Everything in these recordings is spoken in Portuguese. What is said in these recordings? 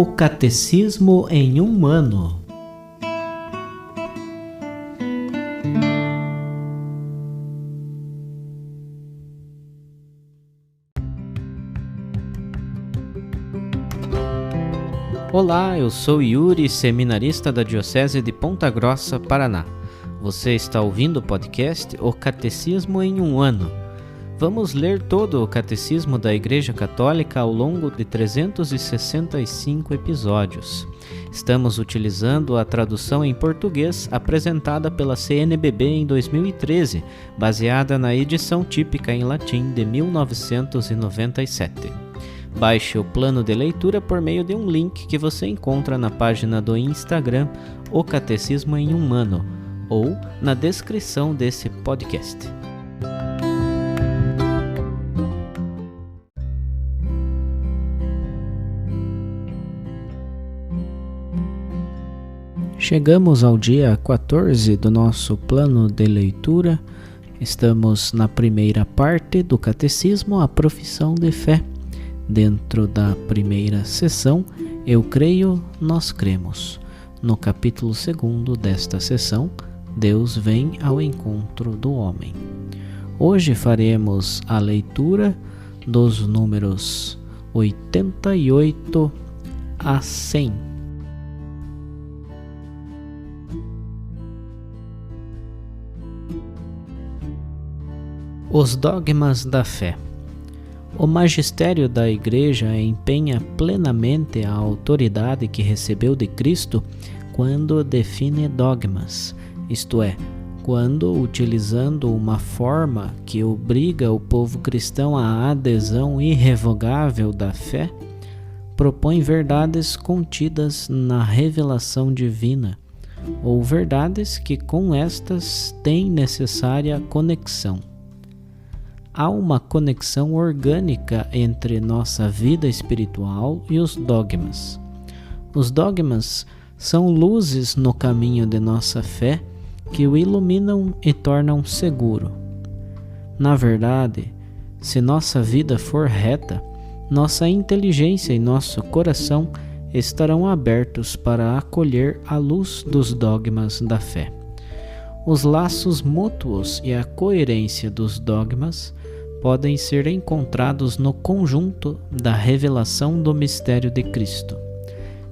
O Catecismo em um ano. Olá, eu sou Yuri, seminarista da Diocese de Ponta Grossa, Paraná. Você está ouvindo o podcast O Catecismo em um ano. Vamos ler todo o Catecismo da Igreja Católica ao longo de 365 episódios. Estamos utilizando a tradução em português apresentada pela CNBB em 2013, baseada na edição típica em latim de 1997. Baixe o plano de leitura por meio de um link que você encontra na página do Instagram O Catecismo em um ano ou na descrição desse podcast. Chegamos ao dia 14 do nosso plano de leitura. Estamos na primeira parte do Catecismo, a profissão de fé. Dentro da primeira sessão, Eu creio, nós cremos. No capítulo 2 desta sessão, Deus vem ao encontro do homem. Hoje faremos a leitura dos números 88 a 100. Os dogmas da fé. O magistério da Igreja empenha plenamente a autoridade que recebeu de Cristo quando define dogmas, isto é, quando, utilizando uma forma que obriga o povo cristão à adesão irrevogável da fé, propõe verdades contidas na revelação divina, ou verdades que com estas têm necessária conexão. Há uma conexão orgânica entre nossa vida espiritual e os dogmas. Os dogmas são luzes no caminho de nossa fé que o iluminam e tornam seguro. Na verdade, se nossa vida for reta, nossa inteligência e nosso coração estarão abertos para acolher a luz dos dogmas da fé. Os laços mútuos e a coerência dos dogmas podem ser encontrados no conjunto da revelação do mistério de Cristo.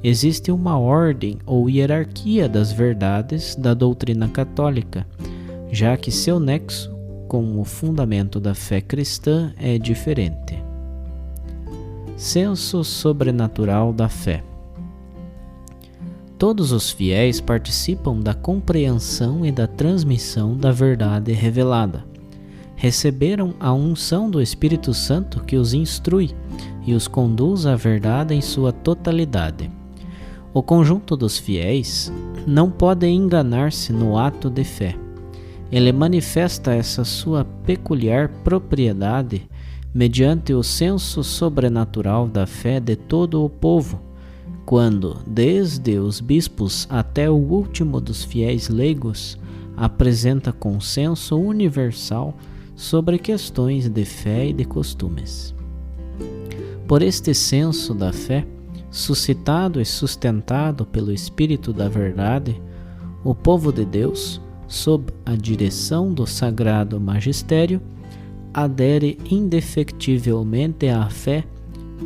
Existe uma ordem ou hierarquia das verdades da doutrina católica, já que seu nexo com o fundamento da fé cristã é diferente. Senso sobrenatural da fé. Todos os fiéis participam da compreensão e da transmissão da verdade revelada. Receberam a unção do Espírito Santo que os instrui e os conduz à verdade em sua totalidade. O conjunto dos fiéis não pode enganar-se no ato de fé. Ele manifesta essa sua peculiar propriedade mediante o senso sobrenatural da fé de todo o povo, quando, desde os bispos até o último dos fiéis leigos, apresenta consenso universal sobre questões de fé e de costumes. Por este senso da fé, suscitado e sustentado pelo Espírito da Verdade, o povo de Deus, sob a direção do Sagrado Magistério, adere indefectivelmente à fé,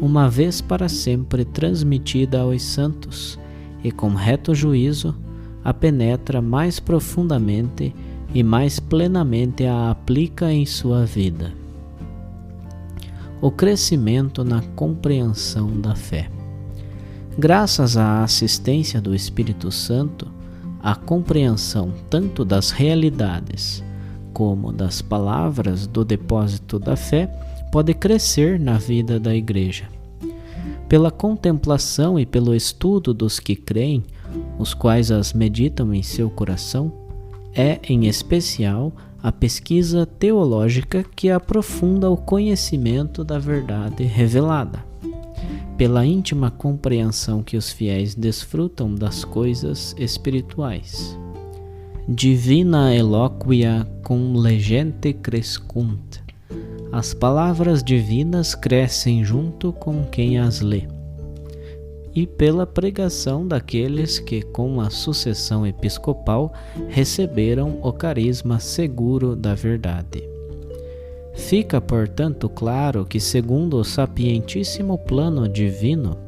uma vez para sempre transmitida aos santos, e com reto juízo a penetra mais profundamente e mais plenamente a aplica em sua vida. O crescimento na compreensão da fé. Graças à assistência do Espírito Santo, a compreensão tanto das realidades como das palavras do depósito da fé pode crescer na vida da Igreja. Pela contemplação e pelo estudo dos que creem, os quais as meditam em seu coração, é, em especial, a pesquisa teológica que aprofunda o conhecimento da verdade revelada. Pela íntima compreensão que os fiéis desfrutam das coisas espirituais. Divina eloquia cum legente crescunt. As palavras divinas crescem junto com quem as lê. e pela pregação daqueles que, com a sucessão episcopal, receberam o carisma seguro da verdade. Fica, portanto, claro que, segundo o sapientíssimo plano divino,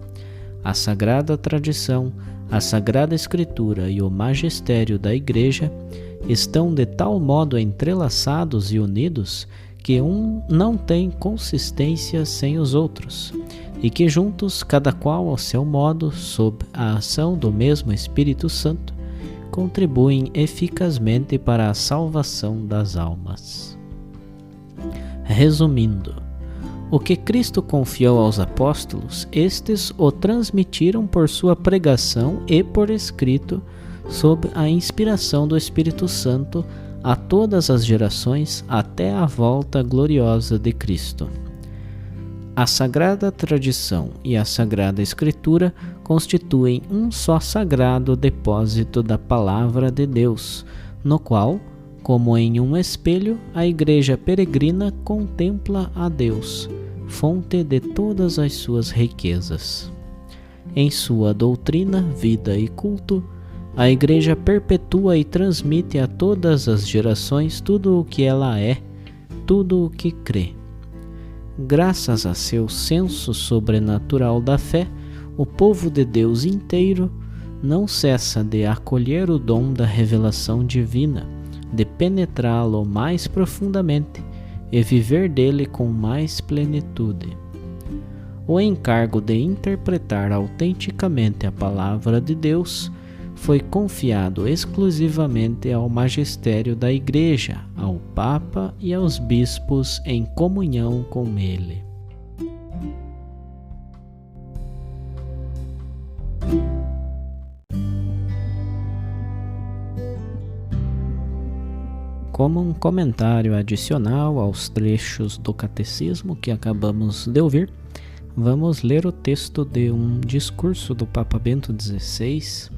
a sagrada tradição, a Sagrada Escritura e o magistério da Igreja estão de tal modo entrelaçados e unidos que um não tem consistência sem os outros, e que juntos, cada qual ao seu modo, sob a ação do mesmo Espírito Santo, contribuem eficazmente para a salvação das almas. Resumindo, o que Cristo confiou aos apóstolos, estes o transmitiram por sua pregação e por escrito, sob a inspiração do Espírito Santo, a todas as gerações até a volta gloriosa de Cristo. A Sagrada Tradição e a Sagrada Escritura constituem um só sagrado depósito da Palavra de Deus, no qual, como em um espelho, a Igreja peregrina contempla a Deus, fonte de todas as suas riquezas. Em sua doutrina, vida e culto, a Igreja perpetua e transmite a todas as gerações tudo o que ela é, tudo o que crê. Graças a seu senso sobrenatural da fé, o povo de Deus inteiro não cessa de acolher o dom da revelação divina, de penetrá-lo mais profundamente e viver dele com mais plenitude. O encargo de interpretar autenticamente a palavra de Deus foi confiado exclusivamente ao magistério da Igreja, ao Papa e aos bispos em comunhão com ele. Como um comentário adicional aos trechos do catecismo que acabamos de ouvir, vamos ler o texto de um discurso do Papa Bento XVI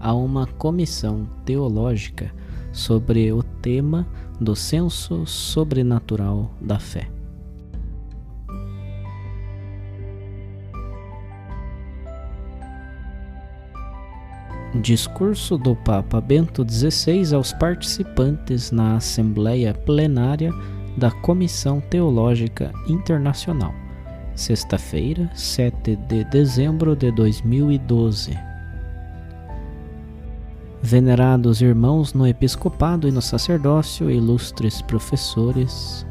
a uma comissão teológica sobre o tema do senso sobrenatural da fé. Discurso do Papa Bento XVI aos participantes na Assembleia Plenária da Comissão Teológica Internacional, sexta-feira, 7 de dezembro de 2012. Venerados irmãos no episcopado e no sacerdócio, ilustres professores,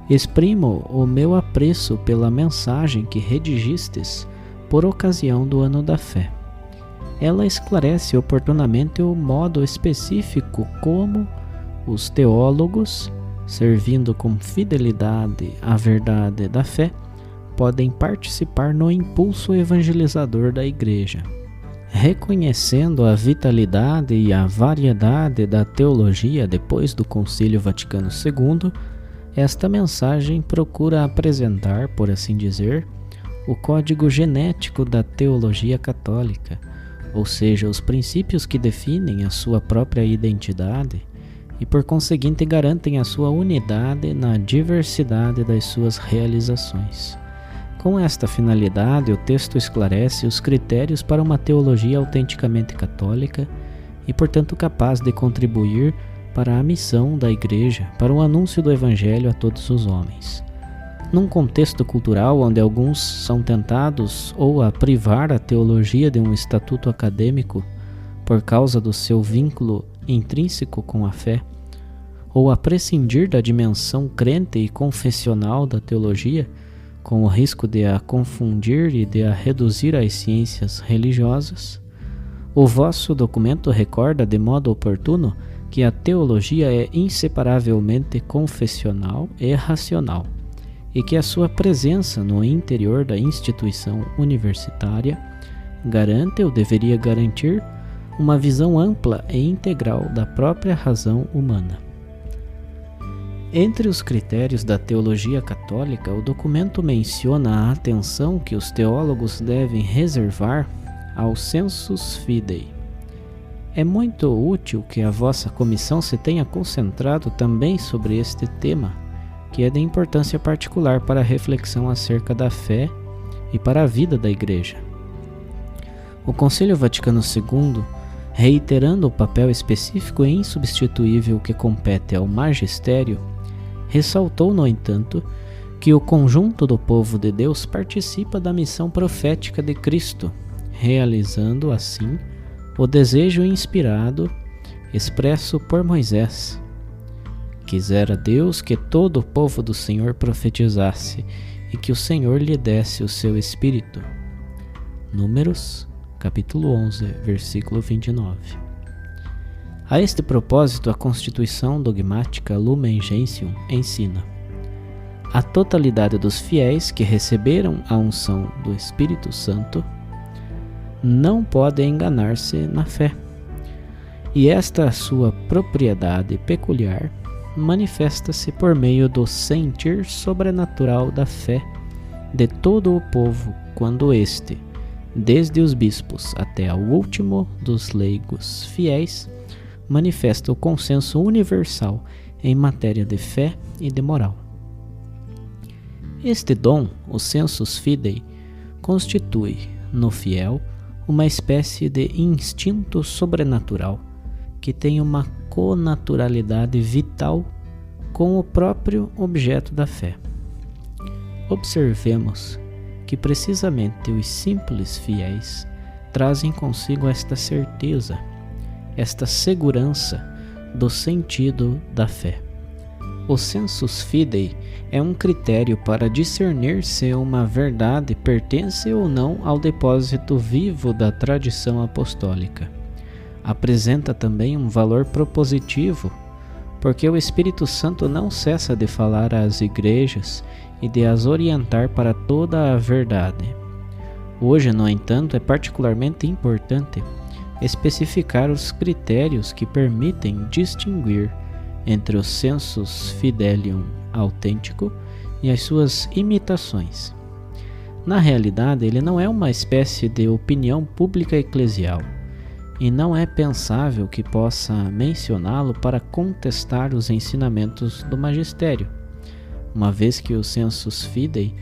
exprimo o meu apreço pela mensagem que redigistes por ocasião do Ano da Fé. Ela esclarece oportunamente o modo específico como os teólogos, servindo com fidelidade à verdade da fé, podem participar no impulso evangelizador da Igreja. Reconhecendo a vitalidade e a variedade da teologia depois do Concílio Vaticano II, esta mensagem procura apresentar, por assim dizer, o código genético da teologia católica, ou seja, os princípios que definem a sua própria identidade e, por conseguinte, garantem a sua unidade na diversidade das suas realizações. Com esta finalidade, o texto esclarece os critérios para uma teologia autenticamente católica e, portanto, capaz de contribuir para a missão da Igreja, para o anúncio do Evangelho a todos os homens. Num contexto cultural onde alguns são tentados ou a privar a teologia de um estatuto acadêmico por causa do seu vínculo intrínseco com a fé, ou a prescindir da dimensão crente e confessional da teologia, com o risco de a confundir e de a reduzir às ciências religiosas, o vosso documento recorda de modo oportuno que a teologia é inseparavelmente confessional e racional, e que a sua presença no interior da instituição universitária garante ou deveria garantir uma visão ampla e integral da própria razão humana. Entre os critérios da teologia católica, o documento menciona a atenção que os teólogos devem reservar ao sensus fidei. É muito útil que a vossa comissão se tenha concentrado também sobre este tema, que é de importância particular para a reflexão acerca da fé e para a vida da Igreja. O Concílio Vaticano II, reiterando o papel específico e insubstituível que compete ao magistério, ressaltou, no entanto, que o conjunto do povo de Deus participa da missão profética de Cristo, realizando assim o desejo inspirado expresso por Moisés. Quisera Deus que todo o povo do Senhor profetizasse e que o Senhor lhe desse o seu Espírito. Números, capítulo 11, versículo 29. A este propósito, a Constituição Dogmática Lumen Gentium ensina: a totalidade dos fiéis que receberam a unção do Espírito Santo não pode enganar-se na fé, e esta sua propriedade peculiar manifesta-se por meio do sentir sobrenatural da fé de todo o povo, quando este, desde os bispos até ao último dos leigos fiéis, manifesta o consenso universal em matéria de fé e de moral. Este dom, o sensus fidei, constitui, no fiel, uma espécie de instinto sobrenatural que tem uma conaturalidade vital com o próprio objeto da fé. Observemos que precisamente os simples fiéis trazem consigo esta certeza, esta segurança do sentido da fé. O sensus fidei é um critério para discernir se uma verdade pertence ou não ao depósito vivo da tradição apostólica. Apresenta também um valor propositivo, porque o Espírito Santo não cessa de falar às igrejas e de as orientar para toda a verdade. Hoje, no entanto, é particularmente importante especificar os critérios que permitem distinguir entre o sensus fidelium autêntico e as suas imitações. Na realidade, ele não é uma espécie de opinião pública eclesial, e não é pensável que possa mencioná-lo para contestar os ensinamentos do magistério, uma vez que o sensus fidei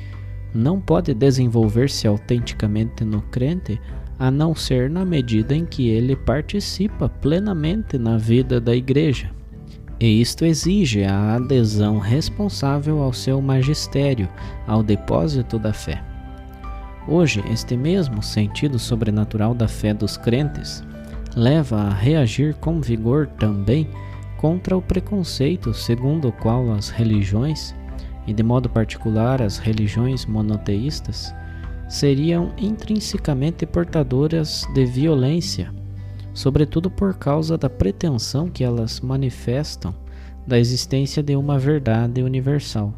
não pode desenvolver-se autenticamente no crente a não ser na medida em que ele participa plenamente na vida da igreja. E isto exige a adesão responsável ao seu magistério, ao depósito da fé. Hoje, este mesmo sentido sobrenatural da fé dos crentes leva a reagir com vigor também contra o preconceito segundo o qual as religiões, e de modo particular as religiões monoteístas, seriam intrinsecamente portadoras de violência, sobretudo por causa da pretensão que elas manifestam da existência de uma verdade universal.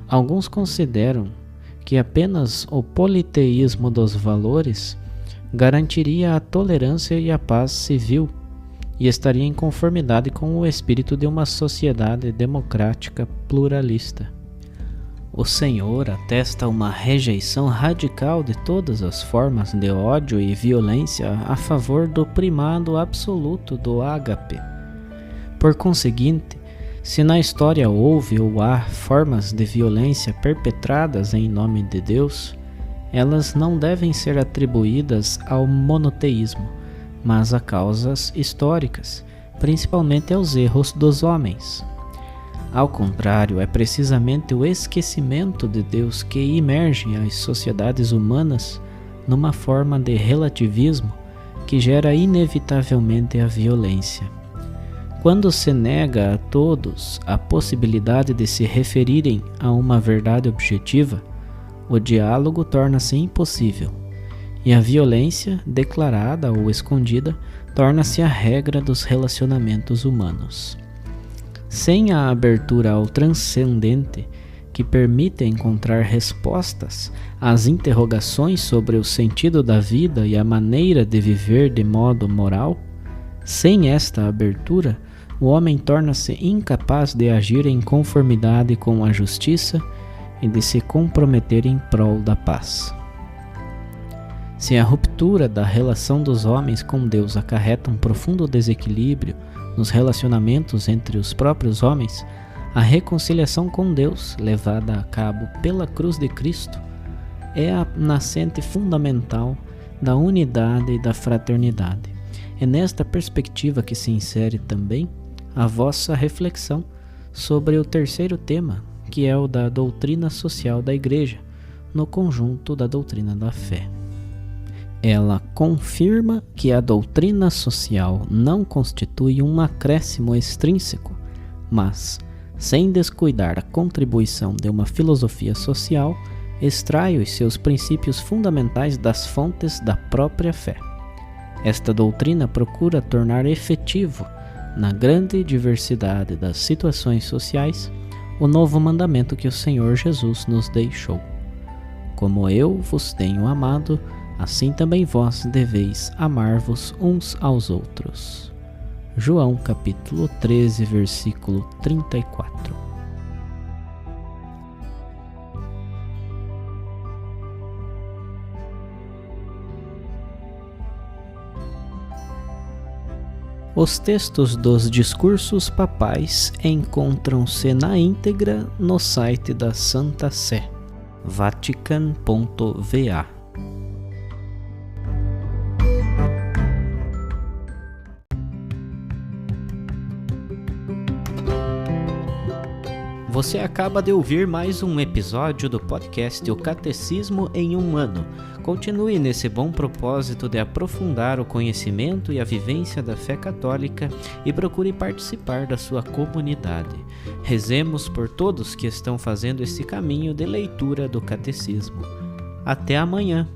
Alguns consideram que apenas o politeísmo dos valores garantiria a tolerância e a paz civil e estaria em conformidade com o espírito de uma sociedade democrática pluralista. O Senhor atesta uma rejeição radical de todas as formas de ódio e violência a favor do primado absoluto do ágape. Por conseguinte, se na história houve ou há formas de violência perpetradas em nome de Deus, elas não devem ser atribuídas ao monoteísmo, mas a causas históricas, principalmente aos erros dos homens. Ao contrário, é precisamente o esquecimento de Deus que imerge as sociedades humanas numa forma de relativismo que gera inevitavelmente a violência. Quando se nega a todos a possibilidade de se referirem a uma verdade objetiva, o diálogo torna-se impossível, e a violência, declarada ou escondida, torna-se a regra dos relacionamentos humanos. Sem a abertura ao transcendente, que permite encontrar respostas às interrogações sobre o sentido da vida e a maneira de viver de modo moral, sem esta abertura, o homem torna-se incapaz de agir em conformidade com a justiça e de se comprometer em prol da paz. Se a ruptura da relação dos homens com Deus acarreta um profundo desequilíbrio nos relacionamentos entre os próprios homens, a reconciliação com Deus, levada a cabo pela cruz de Cristo, é a nascente fundamental da unidade e da fraternidade. É nesta perspectiva que se insere também a vossa reflexão sobre o terceiro tema, que é o da doutrina social da Igreja, no conjunto da doutrina da fé. Ela confirma que a doutrina social não constitui um acréscimo extrínseco, mas, sem descuidar a contribuição de uma filosofia social, extrai os seus princípios fundamentais das fontes da própria fé. Esta doutrina procura tornar efetivo, na grande diversidade das situações sociais, o novo mandamento que o Senhor Jesus nos deixou. Como eu vos tenho amado, assim também vós deveis amar-vos uns aos outros. João capítulo 13, versículo 34. Os textos dos discursos papais encontram-se na íntegra no site da Santa Sé, vatican.va. Você acaba de ouvir mais um episódio do podcast O Catecismo em um Ano. Continue nesse bom propósito de aprofundar o conhecimento e a vivência da fé católica e procure participar da sua comunidade. Rezemos por todos que estão fazendo esse caminho de leitura do Catecismo. Até amanhã!